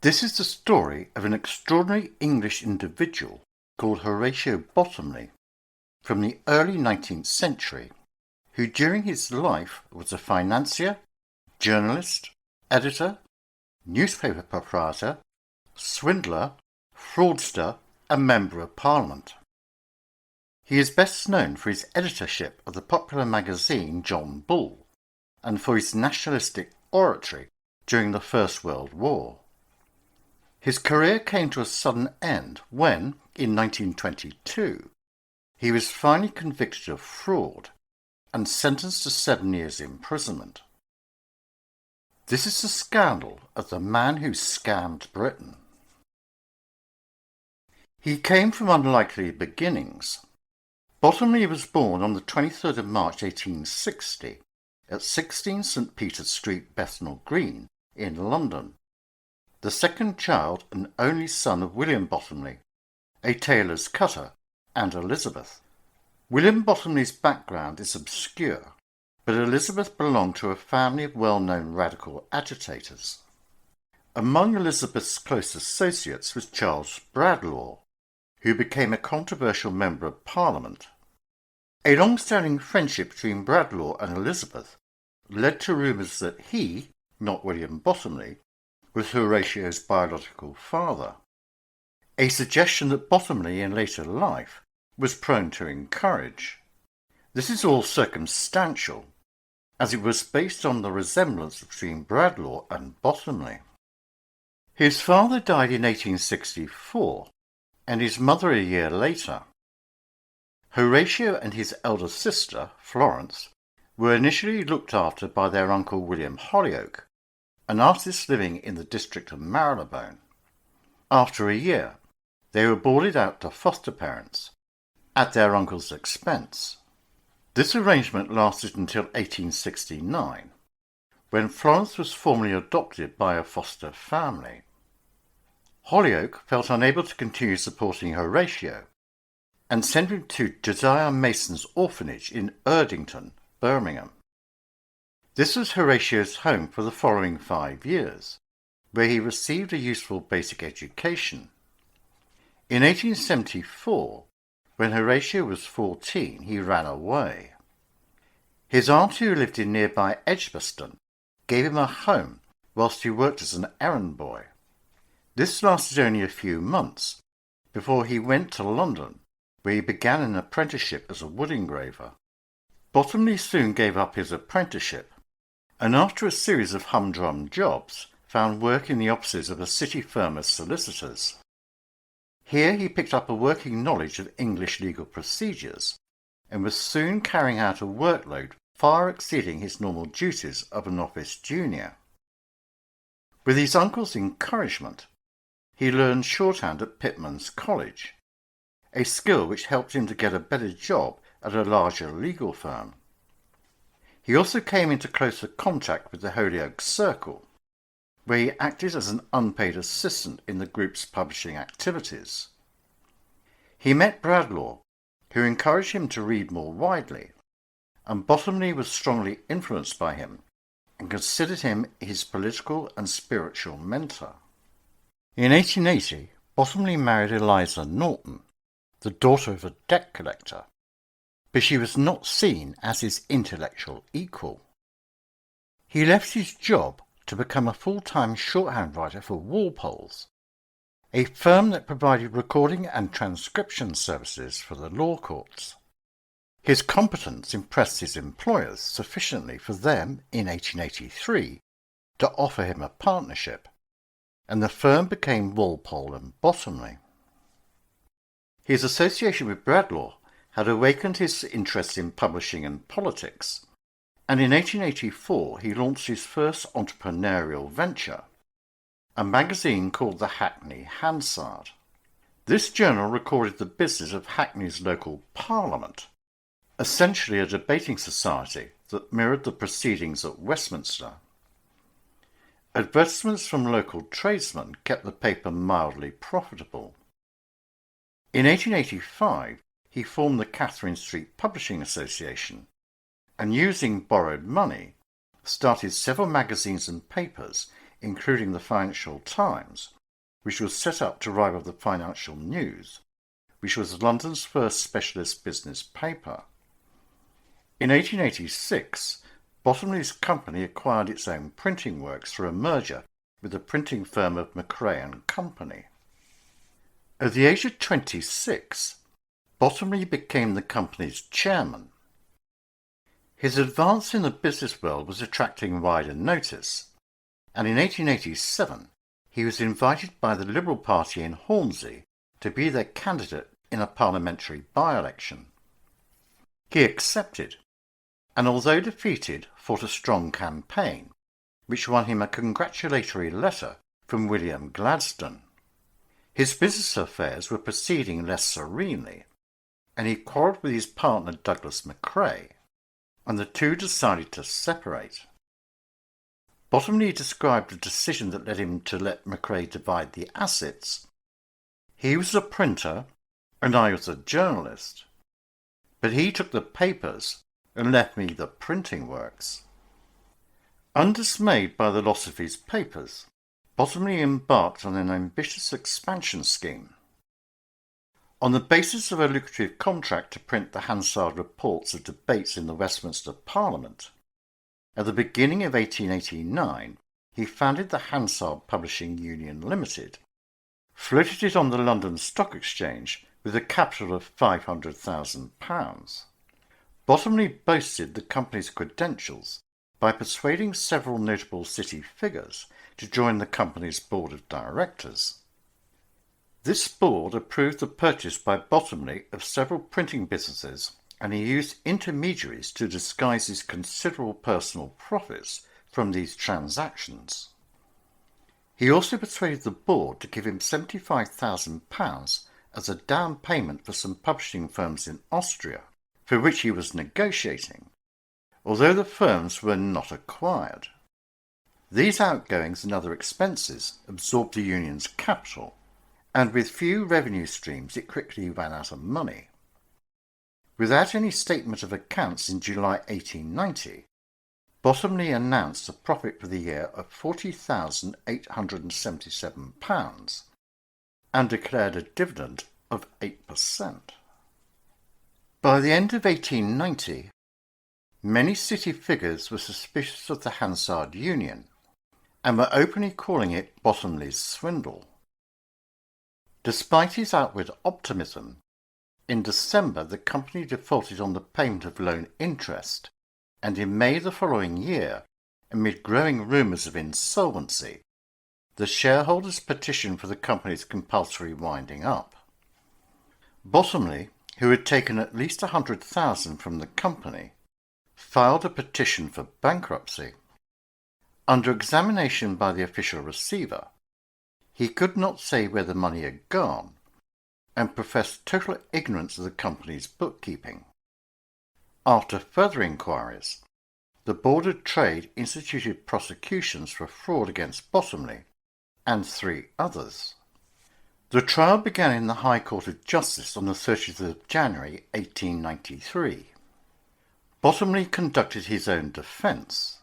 This is the story of an extraordinary English individual called Horatio Bottomley from the early 19th century, who during his life was a financier, journalist, editor, newspaper proprietor, swindler, fraudster, and Member of Parliament. He is best known for his editorship of the popular magazine John Bull and for his nationalistic oratory during the First World War. His career came to a sudden end when, in 1922, he was finally convicted of fraud and sentenced to 7 years' imprisonment. This is the scandal of the man who scammed Britain. He came from unlikely beginnings. Bottomley was born on the 23rd of March 1860 at 16 St. Peter's Street, Bethnal Green, in London, the second child and only son of William Bottomley, a tailor's cutter, and Elizabeth. William Bottomley's background is obscure, but Elizabeth belonged to a family of well-known radical agitators. Among Elizabeth's close associates was Charles Bradlaugh, who became a controversial Member of Parliament. A long-standing friendship between Bradlaugh and Elizabeth led to rumours that he, not William Bottomley, was Horatio's biological father, a suggestion that Bottomley in later life was prone to encourage. This is all circumstantial, as it was based on the resemblance between Bradlaugh and Bottomley. His father died in 1864, and his mother a year later. Horatio and his elder sister, Florence, were initially looked after by their uncle William Horatio, an artist living in the district of Marylebone. After a year, they were boarded out to foster parents, at their uncle's expense. This arrangement lasted until 1869, when Florence was formally adopted by a foster family. Horatio felt unable to continue supporting Horatio and sent him to Josiah Mason's orphanage in Erdington, Birmingham. This was Horatio's home for the following 5 years, where he received a useful basic education. In 1874, when Horatio was 14, he ran away. His aunt, who lived in nearby Edgbaston, gave him a home whilst he worked as an errand boy. This lasted only a few months before he went to London, where he began an apprenticeship as a wood engraver. Bottomley soon gave up his apprenticeship, and after a series of humdrum jobs, found work in the offices of a city firm as solicitors. Here he picked up a working knowledge of English legal procedures, and was soon carrying out a workload far exceeding his normal duties of an office junior. With his uncle's encouragement, he learned shorthand at Pitman's College, a skill which helped him to get a better job at a larger legal firm. He also came into closer contact with the Hollyoake Circle, where he acted as an unpaid assistant in the group's publishing activities. He met Bradlaugh, who encouraged him to read more widely, and Bottomley was strongly influenced by him and considered him his political and spiritual mentor. In 1880, Bottomley married Eliza Norton, the daughter of a debt collector, but she was not seen as his intellectual equal. He left his job to become a full-time shorthand writer for Walpole's, a firm that provided recording and transcription services for the law courts. His competence impressed his employers sufficiently for them, in 1883, to offer him a partnership, and the firm became Walpole and Bottomley. His association with Bradlaugh had awakened his interest in publishing and politics, and in 1884 he launched his first entrepreneurial venture, a magazine called the Hackney Hansard. This journal recorded the business of Hackney's local parliament, essentially a debating society that mirrored the proceedings at Westminster. Advertisements from local tradesmen kept the paper mildly profitable. In 1885, he formed the Catherine Street Publishing Association, and using borrowed money, started several magazines and papers including the Financial Times, which was set up to rival the Financial News, which was London's first specialist business paper. In 1886, Bottomley's company acquired its own printing works through a merger with the printing firm of Macrae and Company. At the age of 26, Bottomley became the company's chairman. His advance in the business world was attracting wider notice, and in 1887 he was invited by the Liberal Party in Hornsey to be their candidate in a parliamentary by-election. He accepted, and although defeated, fought a strong campaign, which won him a congratulatory letter from William Gladstone. His business affairs were proceeding less serenely, and he quarrelled with his partner Douglas Macrae, and the two decided to separate. Bottomley described the decision that led him to let Macrae divide the assets. He was a printer, and I was a journalist, but he took the papers and left me the printing works. Undismayed by the loss of his papers, Bottomley embarked on an ambitious expansion scheme. On the basis of a lucrative contract to print the Hansard reports of debates in the Westminster Parliament, at the beginning of 1889 he founded the Hansard Publishing Union Limited, floated it on the London Stock Exchange with a capital of £500,000. Bottomley boasted the company's credentials by persuading several notable city figures to join the company's board of directors. This board approved the purchase by Bottomley of several printing businesses, and he used intermediaries to disguise his considerable personal profits from these transactions. He also persuaded the board to give him £75,000 as a down payment for some publishing firms in Austria, for which he was negotiating, although the firms were not acquired. These outgoings and other expenses absorbed the union's capital, and with few revenue streams it quickly ran out of money. Without any statement of accounts in July 1890, Bottomley announced a profit for the year of £40,877 and declared a dividend of 8%. By the end of 1890, many city figures were suspicious of the Hansard Union and were openly calling it Bottomley's swindle. Despite his outward optimism, in December the company defaulted on the payment of loan interest, and in May the following year, amid growing rumours of insolvency, the shareholders petitioned for the company's compulsory winding up. Bottomley, who had taken at least £100,000 from the company, filed a petition for bankruptcy. Under examination by the official receiver, he could not say where the money had gone, and professed total ignorance of the company's bookkeeping. After further inquiries, the Board of Trade instituted prosecutions for fraud against Bottomley and 3 others. The trial began in the High Court of Justice on the 30th of January 1893. Bottomley conducted his own defence.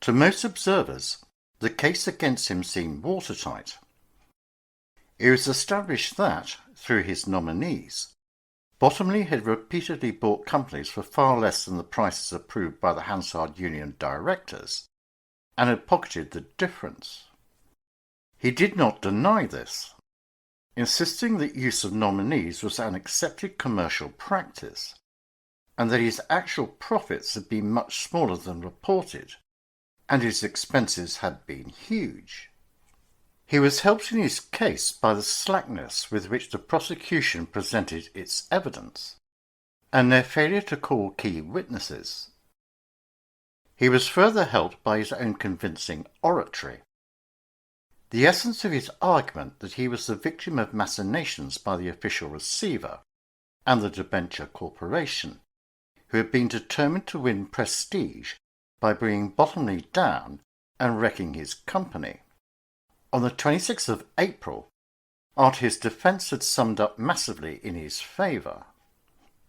To most observers, the case against him seemed watertight. It was established that, through his nominees, Bottomley had repeatedly bought companies for far less than the prices approved by the Hansard Union directors, and had pocketed the difference. He did not deny this, insisting that use of nominees was an accepted commercial practice, and that his actual profits had been much smaller than reported, and his expenses had been huge. He was helped in his case by the slackness with which the prosecution presented its evidence, and their failure to call key witnesses. He was further helped by his own convincing oratory. The essence of his argument that he was the victim of machinations by the official receiver and the debenture corporation, who had been determined to win prestige by bringing Bottomley down and wrecking his company. On the 26th of April, after his defence had summed up massively in his favour,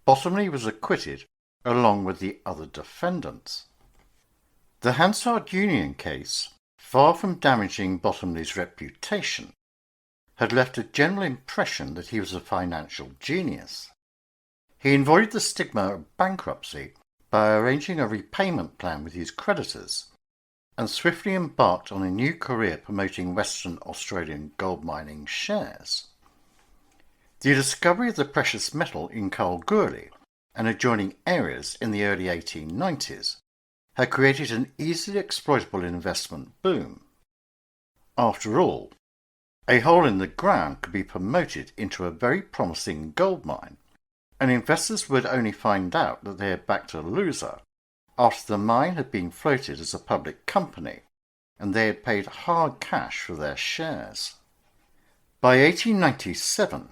Bottomley was acquitted along with the other defendants. The Hansard Union case far from damaging Bottomley's reputation, had left a general impression that he was a financial genius. He avoided the stigma of bankruptcy by arranging a repayment plan with his creditors, and swiftly embarked on a new career promoting Western Australian gold mining shares. The discovery of the precious metal in Kalgoorlie and adjoining areas in the early 1890s had created an easily exploitable investment boom. After all, a hole in the ground could be promoted into a very promising gold mine, and investors would only find out that they had backed a loser after the mine had been floated as a public company and they had paid hard cash for their shares. By 1897,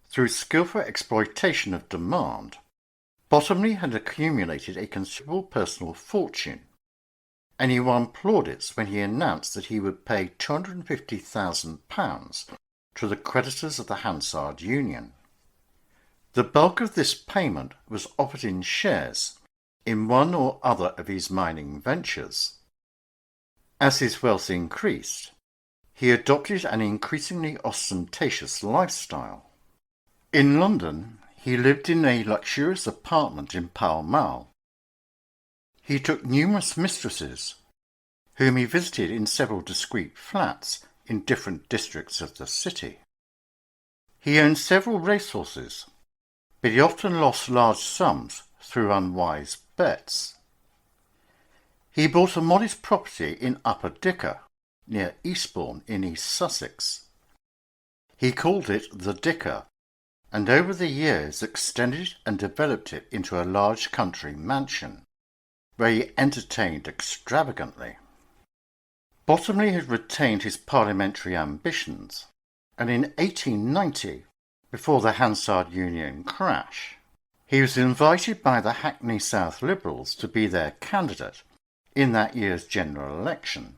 through skillful exploitation of demand, Bottomley had accumulated a considerable personal fortune, and he won plaudits when he announced that he would pay £250,000 to the creditors of the Hansard Union. The bulk of this payment was offered in shares in one or other of his mining ventures. As his wealth increased, he adopted an increasingly ostentatious lifestyle. In London, he lived in a luxurious apartment in Pall Mall. He took numerous mistresses, whom he visited in several discreet flats in different districts of the city. He owned several racehorses, but he often lost large sums through unwise bets. He bought a modest property in Upper Dicker, near Eastbourne in East Sussex. He called it the Dicker, and over the years extended and developed it into a large country mansion, where he entertained extravagantly. Bottomley had retained his parliamentary ambitions, and in 1890, before the Hansard Union crash, he was invited by the Hackney South Liberals to be their candidate in that year's general election.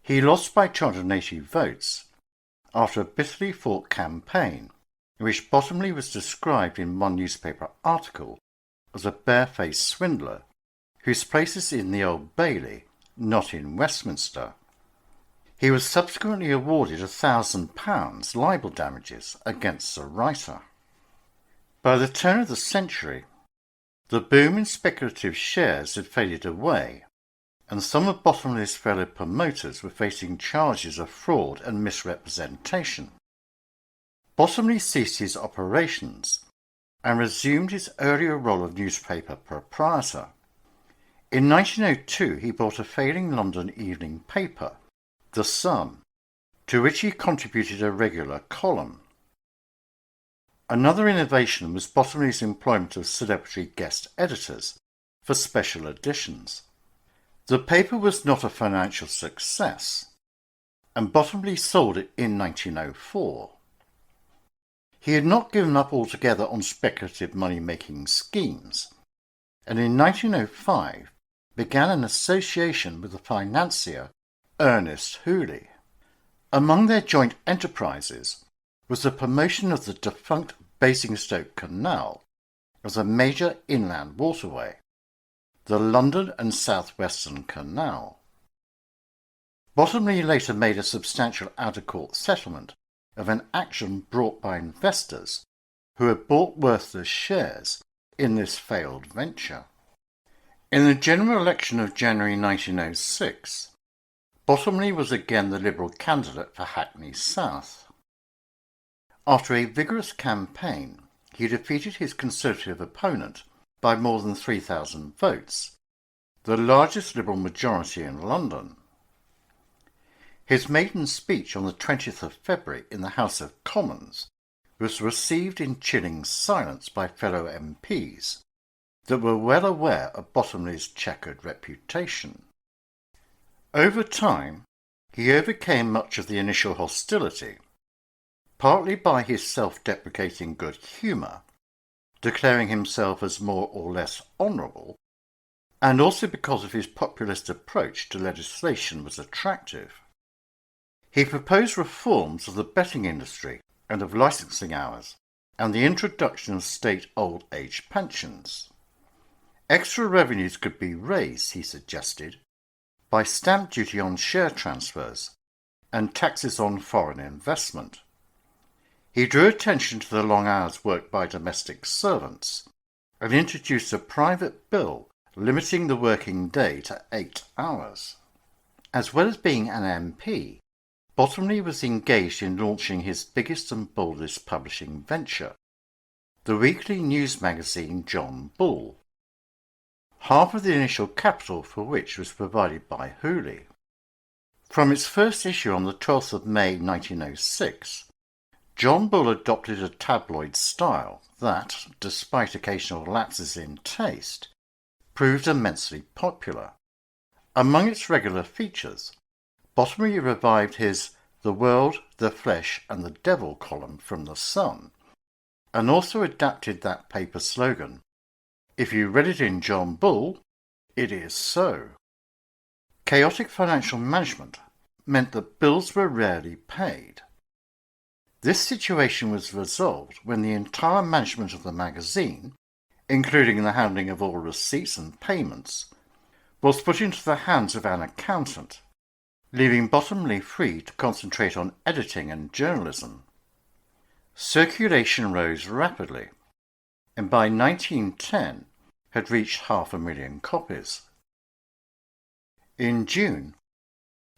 He lost by 280 votes after a bitterly fought campaign in which Bottomley was described in one newspaper article as a barefaced swindler whose place is in the Old Bailey, not in Westminster. He was subsequently awarded £1,000 libel damages against the writer. By the turn of the century, the boom in speculative shares had faded away, and some of Bottomley's fellow promoters were facing charges of fraud and misrepresentation. Bottomley ceased his operations and resumed his earlier role of newspaper proprietor. In 1902 he bought a failing London evening paper, The Sun, to which he contributed a regular column. Another innovation was Bottomley's employment of celebrity guest editors for special editions. The paper was not a financial success, and Bottomley sold it in 1904. He had not given up altogether on speculative money-making schemes, and in 1905 began an association with the financier Ernest Hooley. Among their joint enterprises was the promotion of the defunct Basingstoke Canal as a major inland waterway, the London and South Western Canal. Bottomley later made a substantial out-of-court settlement of an action brought by investors who had bought worthless shares in this failed venture. In the general election of January 1906, Bottomley was again the Liberal candidate for Hackney South. After a vigorous campaign, he defeated his Conservative opponent by more than 3,000 votes, the largest Liberal majority in London. His maiden speech on the 20th of February in the House of Commons was received in chilling silence by fellow MPs that were well aware of Bottomley's checkered reputation. Over time, he overcame much of the initial hostility, partly by his self-deprecating good humour, declaring himself as more or less honourable, and also because of his populist approach to legislation was attractive. He proposed reforms of the betting industry and of licensing hours, and the introduction of state old age pensions. Extra revenues could be raised, he suggested, by stamp duty on share transfers and taxes on foreign investment. He drew attention to the long hours worked by domestic servants and introduced a private bill limiting the working day to 8 hours. As well as being an MP, Bottomley was engaged in launching his biggest and boldest publishing venture, the weekly news magazine John Bull, half of the initial capital for which was provided by Hooley. From its first issue on the 12th of May 1906, John Bull adopted a tabloid style that, despite occasional lapses in taste, proved immensely popular. Among its regular features, Bottomley revived his The World, the Flesh and the Devil column from The Sun, and also adapted that paper's slogan, "If you read it in John Bull, it is so." Chaotic financial management meant that bills were rarely paid. This situation was resolved when the entire management of the magazine, including the handling of all receipts and payments, was put into the hands of an accountant, leaving Bottomley free to concentrate on editing and journalism. Circulation rose rapidly, and by 1910 had reached 500,000 copies. In June,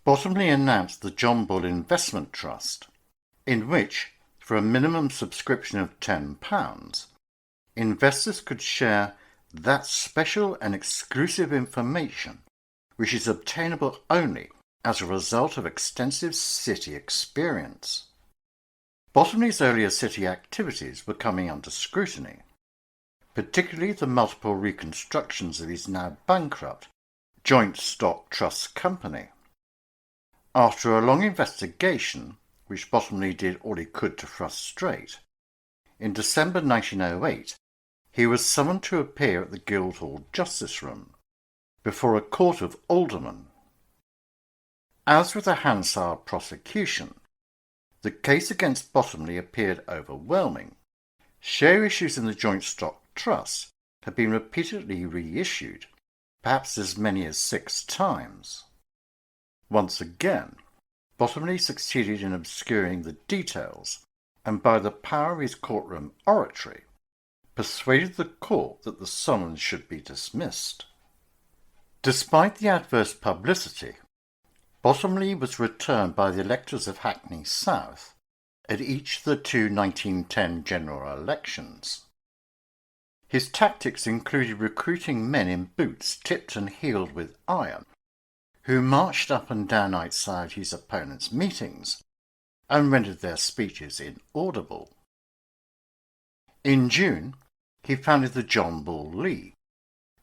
Bottomley announced the John Bull Investment Trust, in which, for a minimum subscription of £10, investors could share that special and exclusive information which is obtainable only as a result of extensive city experience. Bottomley's earlier city activities were coming under scrutiny, particularly the multiple reconstructions of his now bankrupt Joint Stock Trust Company. After a long investigation, which Bottomley did all he could to frustrate, in December 1908 he was summoned to appear at the Guildhall Justice Room before a court of aldermen. As with the Hansard prosecution, the case against Bottomley appeared overwhelming. Share issues in the Joint Stock Trust had been repeatedly reissued, perhaps as many as 6 times. Once again, Bottomley succeeded in obscuring the details and, by the power of his courtroom oratory, persuaded the court that the summons should be dismissed. Despite the adverse publicity, Bottomley was returned by the electors of Hackney South at each of the 2 1910 general elections. His tactics included recruiting men in boots tipped and heeled with iron, who marched up and down outside his opponents' meetings and rendered their speeches inaudible. In June, he founded the John Bull League,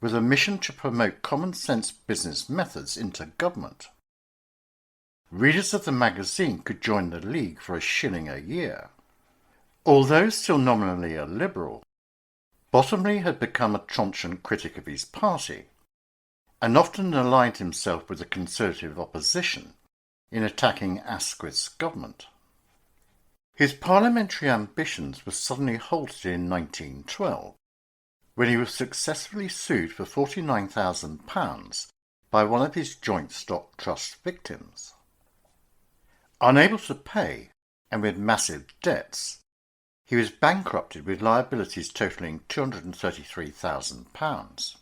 with a mission to promote common-sense business methods into government. Readers of the magazine could join the League for £1 a year. Although still nominally a Liberal, Bottomley had become a trenchant critic of his party, and often aligned himself with the Conservative opposition in attacking Asquith's government. His parliamentary ambitions were suddenly halted in 1912, when he was successfully sued for £49,000 by one of his Joint Stock Trust victims. Unable to pay, and with massive debts, he was bankrupted with liabilities totalling £233,000.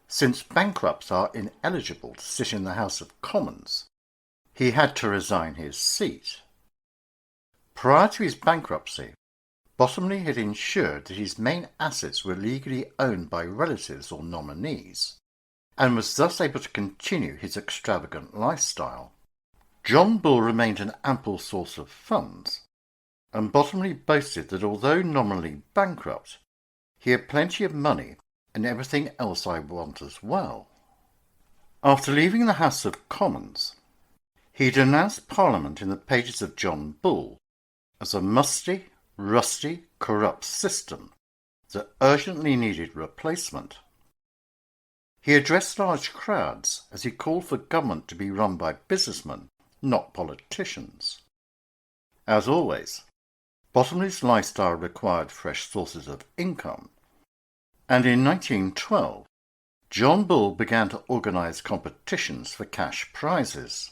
Since bankrupts are ineligible to sit in the House of Commons, he had to resign his seat. Prior to his bankruptcy, Bottomley had ensured that his main assets were legally owned by relatives or nominees, and was thus able to continue his extravagant lifestyle. John Bull remained an ample source of funds, and Bottomley boasted that although nominally bankrupt, he had plenty of money and everything else I want as well. After leaving the House of Commons, he denounced Parliament in the pages of John Bull as a musty, rusty, corrupt system that urgently needed replacement. He addressed large crowds as he called for government to be run by businessmen, not politicians. As always, Bottomley's lifestyle required fresh sources of income, and in 1912 John Bull began to organise competitions for cash prizes.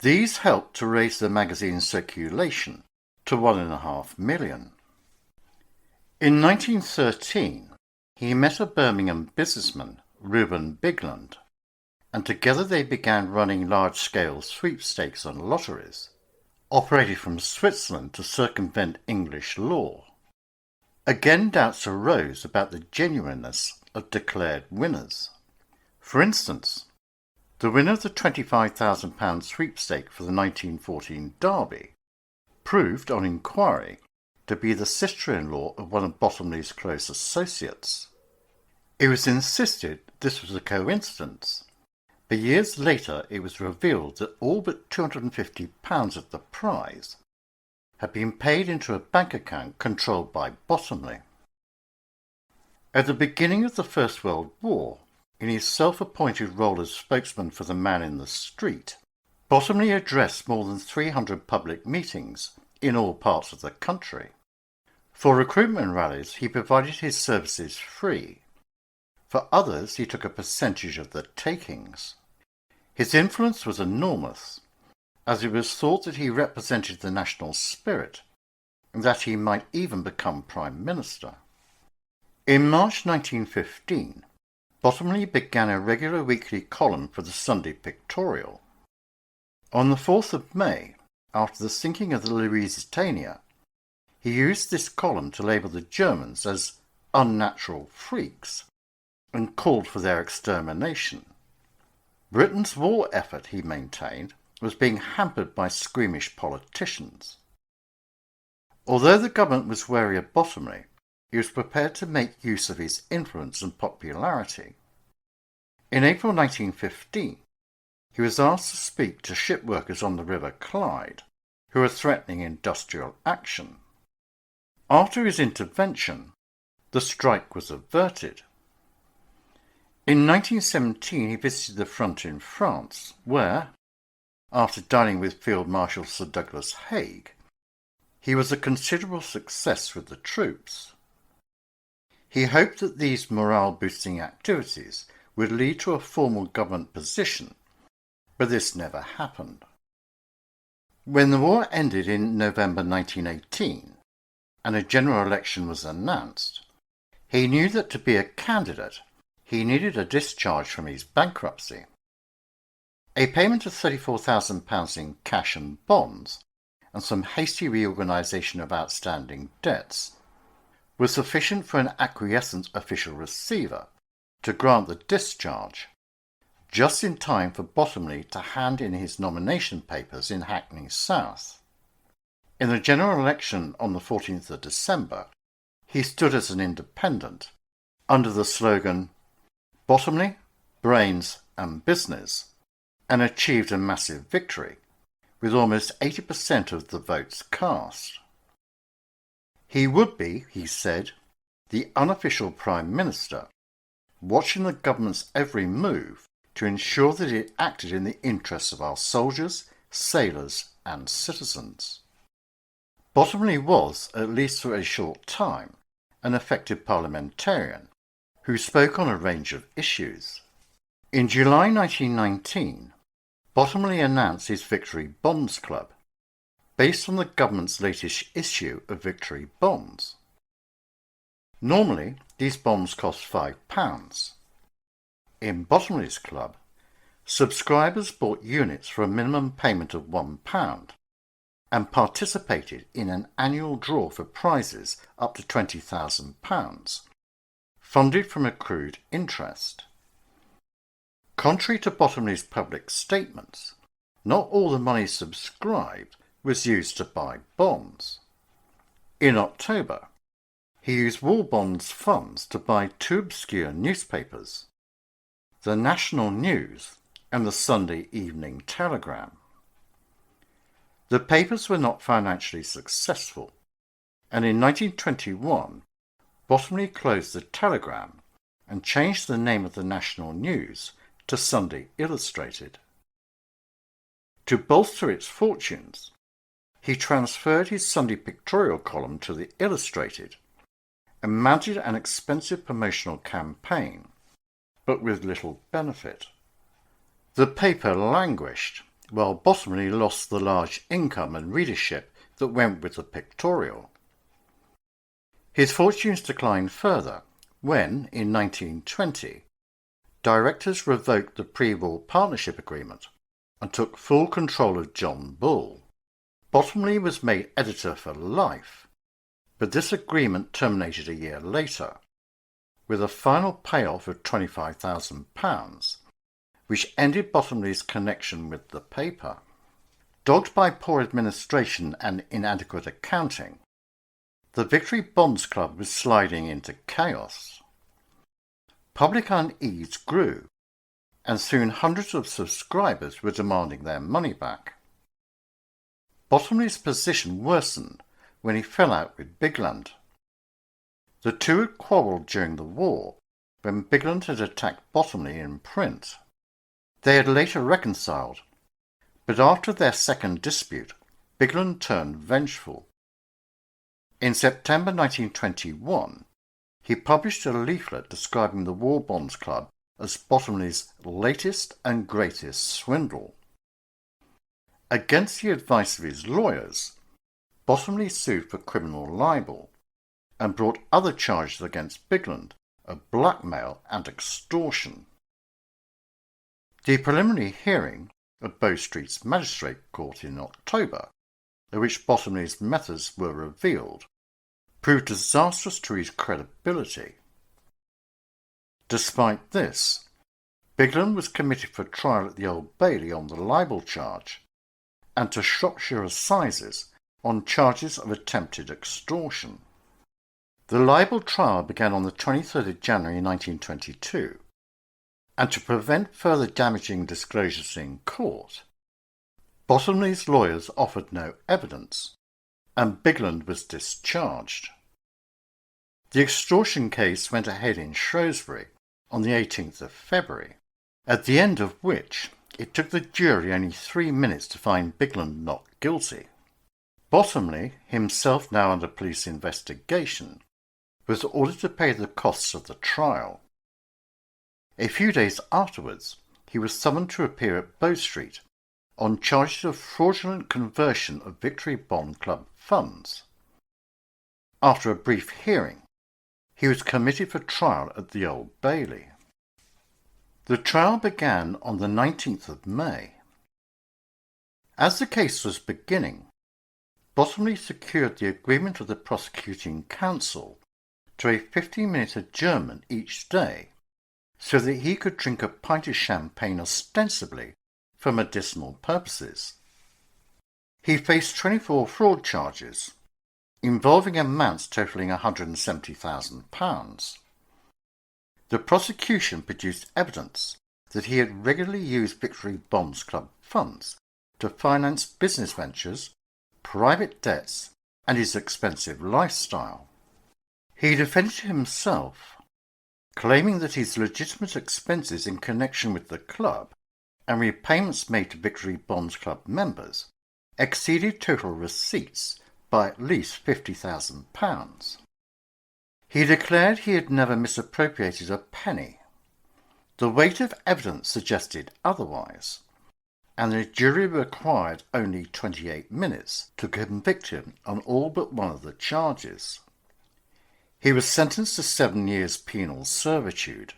These helped to raise the magazine's circulation to 1.5 million. In 1913, he met a Birmingham businessman, Reuben Bigland, and together they began running large-scale sweepstakes and lotteries, operated from Switzerland to circumvent English law. Again, doubts arose about the genuineness of declared winners. For instance, the winner of the £25,000 sweepstake for the 1914 Derby proved, on inquiry, to be the sister-in-law of one of Bottomley's close associates. It was insisted this was a coincidence, but years later it was revealed that all but £250 of the prize had been paid into a bank account controlled by Bottomley. At the beginning of the First World War, in his self-appointed role as spokesman for the man in the street, Bottomley addressed more than 300 public meetings in all parts of the country. For recruitment rallies, he provided his services free. For others, he took a percentage of the takings. His influence was enormous, as it was thought that he represented the national spirit, and that he might even become Prime Minister. In March 1915, Bottomley began a regular weekly column for the Sunday Pictorial. On the 4th of May, after the sinking of the Lusitania, he used this column to label the Germans as unnatural freaks and called for their extermination. Britain's war effort, he maintained, was being hampered by squeamish politicians. Although the government was wary of Bottomley, he was prepared to make use of his influence and popularity. In April 1915, he was asked to speak to ship workers on the River Clyde, who were threatening industrial action. After his intervention, the strike was averted. In 1917, he visited the front in France, where, after dining with Field Marshal Sir Douglas Haig, he was a considerable success with the troops. He hoped that these morale-boosting activities would lead to a formal government position, but this never happened. When the war ended in November 1918, and a general election was announced, he knew that to be a candidate, he needed a discharge from his bankruptcy. A payment of £34,000 in cash and bonds, and some hasty reorganisation of outstanding debts, was sufficient for an acquiescent official receiver to grant the discharge, just in time for Bottomley to hand in his nomination papers in Hackney South. In the general election on the 14th of December, he stood as an independent, under the slogan, "Bottomley, Brains and Business," and achieved a massive victory, with almost 80% of the votes cast. He would be, he said, the unofficial Prime Minister, watching the government's every move to ensure that it acted in the interests of our soldiers, sailors and citizens. Bottomley was, at least for a short time, an effective parliamentarian who spoke on a range of issues. In July 1919, Bottomley announced his Victory Bonds Club, based on the government's latest issue of Victory bonds. Normally, these bonds cost £5. In Bottomley's club, subscribers bought units for a minimum payment of £1 and participated in an annual draw for prizes up to £20,000, funded from accrued interest. Contrary to Bottomley's public statements, not all the money subscribed was used to buy bonds. In October, he used War Bonds funds to buy two obscure newspapers, the National News and the Sunday Evening Telegram. The papers were not financially successful, and in 1921, Bottomley closed the Telegram and changed the name of the National News to Sunday Illustrated. To bolster its fortunes, he transferred his Sunday Pictorial column to the Illustrated and mounted an expensive promotional campaign, but with little benefit. The paper languished, while Bottomley lost the large income and readership that went with the pictorial. His fortunes declined further when, in 1920, directors revoked the pre-war partnership agreement and took full control of John Bull. Bottomley was made editor for life, but this agreement terminated a year later, with a final payoff of £25,000, which ended Bottomley's connection with the paper. Dogged by poor administration and inadequate accounting, the Victory Bonds Club was sliding into chaos. Public unease grew, and soon hundreds of subscribers were demanding their money back. Bottomley's position worsened when he fell out with Bigland. The two had quarrelled during the war, when Bigland had attacked Bottomley in print. They had later reconciled, but after their second dispute, Bigland turned vengeful. In September 1921, he published a leaflet describing the War Bonds Club as Bottomley's latest and greatest swindle. Against the advice of his lawyers, Bottomley sued for criminal libel and brought other charges against Bigland of blackmail and extortion. The preliminary hearing at Bow Street's Magistrate Court in October, at which Bottomley's methods were revealed, proved disastrous to his credibility. Despite this, Bigland was committed for trial at the Old Bailey on the libel charge and to Shropshire Assizes on charges of attempted extortion. The libel trial began on the 23rd of January 1922, and to prevent further damaging disclosures in court, Bottomley's lawyers offered no evidence, and Bigland was discharged. The extortion case went ahead in Shrewsbury on the 18th of February, at the end of which it took the jury only 3 minutes to find Bigland not guilty. Bottomley, himself now under police investigation, was ordered to pay the costs of the trial. A few days afterwards, he was summoned to appear at Bow Street on charges of fraudulent conversion of Victory Bond Club funds. After a brief hearing, he was committed for trial at the Old Bailey. The trial began on the 19th of May. As the case was beginning, Bottomley secured the agreement of the prosecuting counsel to a 15-minute adjournment each day, so that he could drink a pint of champagne ostensibly for medicinal purposes. He faced 24 fraud charges, involving amounts totalling £170,000. The prosecution produced evidence that he had regularly used Victory Bonds Club funds to finance business ventures, private debts, and his expensive lifestyle. He defended himself, claiming that his legitimate expenses in connection with the club and repayments made to Victory Bonds Club members exceeded total receipts by at least £50,000. He declared he had never misappropriated a penny. The weight of evidence suggested otherwise, and the jury required only 28 minutes to convict him on all but one of the charges. He was sentenced to 7 years penal servitude.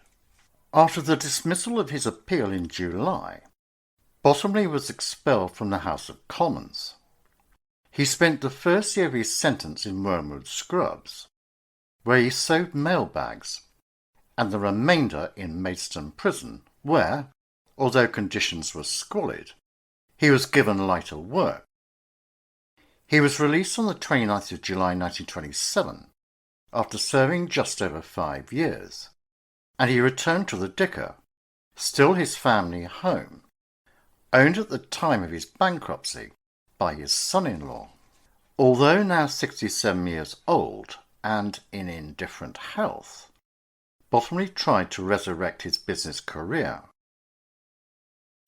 After the dismissal of his appeal in July, Bottomley was expelled from the House of Commons. He spent the first year of his sentence in Wormwood Scrubs, where he sewed mailbags, and the remainder in Maidstone Prison, where, although conditions were squalid, he was given lighter work. He was released on the 29th of July 1927, after serving just over 5 years, and he returned to the Dicker, still his family home, owned at the time of his bankruptcy by his son-in-law. Although now 67 years old and in indifferent health, Bottomley tried to resurrect his business career.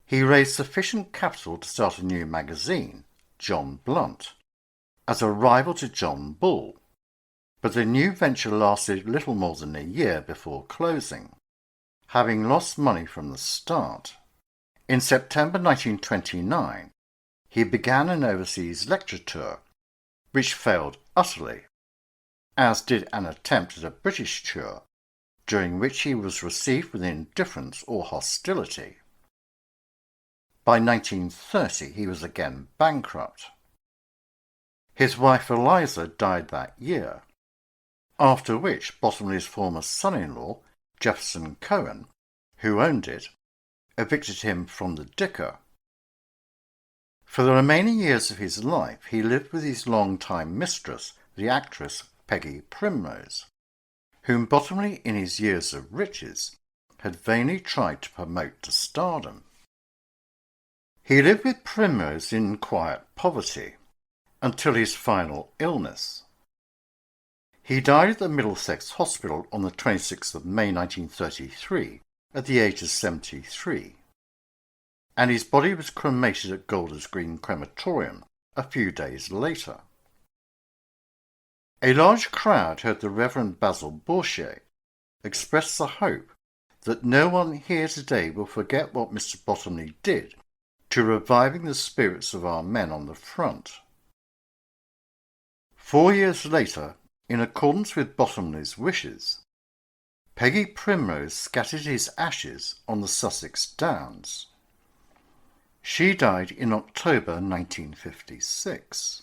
He raised sufficient capital to start a new magazine, John Blunt, as a rival to John Bull, but the new venture lasted little more than a year before closing. having lost money from the start. In September 1929, he began an overseas lecture tour, which failed utterly, as did an attempt at a British tour, during which he was received with indifference or hostility. By 1930, he was again bankrupt. His wife Eliza died that year, after which Bottomley's former son-in-law, Jefferson Cohen, who owned it, evicted him from the dicker. For the remaining years of his life, he lived with his long-time mistress, the actress Peggy Primrose, whom Bottomley, in his years of riches, had vainly tried to promote to stardom. He lived with Primrose in quiet poverty until his final illness. He died at the Middlesex Hospital on the 26th of May 1933 at the age of 73, and his body was cremated at Golders Green Crematorium a few days later. A large crowd heard the Reverend Basil Bourchier express the hope that no one here today will forget what Mr. Bottomley did to reviving the spirits of our men on the front. 4 years later, in accordance with Bottomley's wishes, Peggy Primrose scattered his ashes on the Sussex Downs. She died in October 1956.